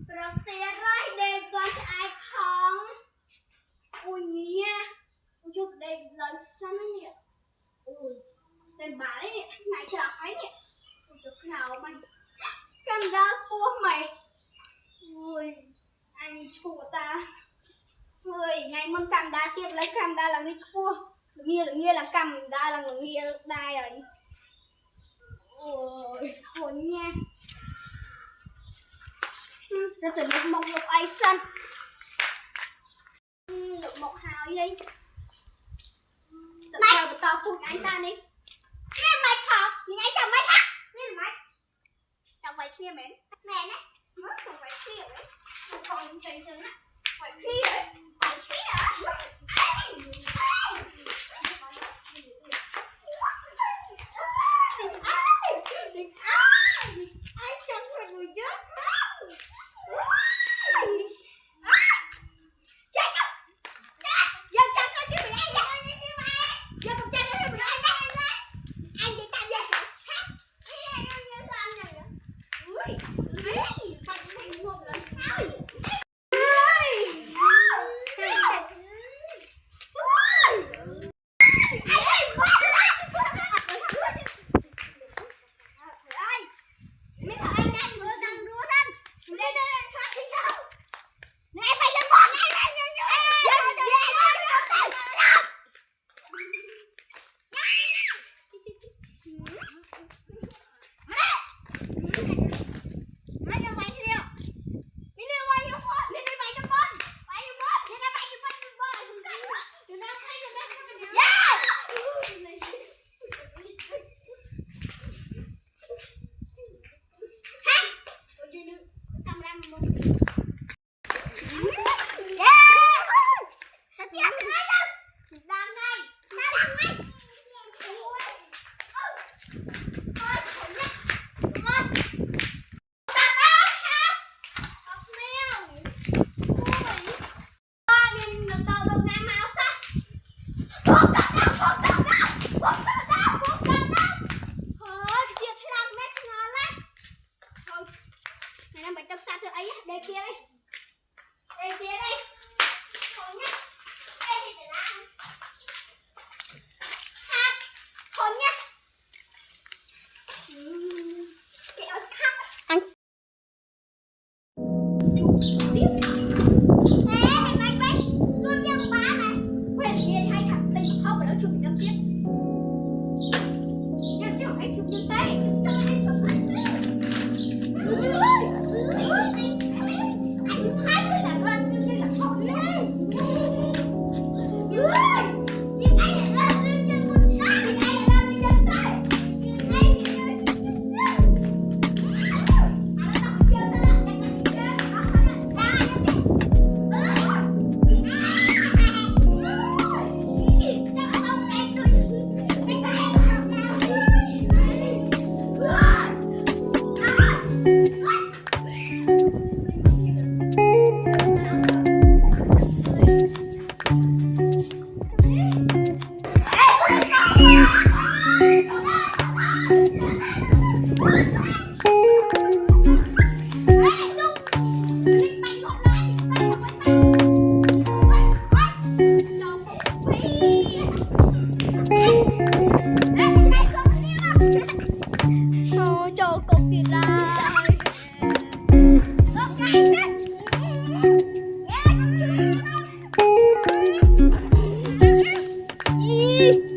Rồi tiền rồi để con ai không. Ui nhia. Ui chú từ đây lời sân ấy nhỉ. Ui tên bà đấy nhỉ. Thằng này chờ ấy nhỉ. Ui chú cái nào mày. Cầm đá của mày. Ui anh chủ ta. Ui ngày mong cầm đá tiếp lấy cầm đá là đi cua. Nghĩa là cầm đá là nghĩa đai rồi. Ôi thôi nha. Ra từ được một ai sân. Được một hào đi. Tự theo một tao phút anh ta đi. Nghe mày học, nhưng anh chồng mày hả? Nghe mày. Chồng mày kia mến. Mẹ này, mất chồng mày kia đấy. Chồng còn chân chân á. Mày kia đấy. Mày kia hả? Ai chồng mày người chết đâu. Đi.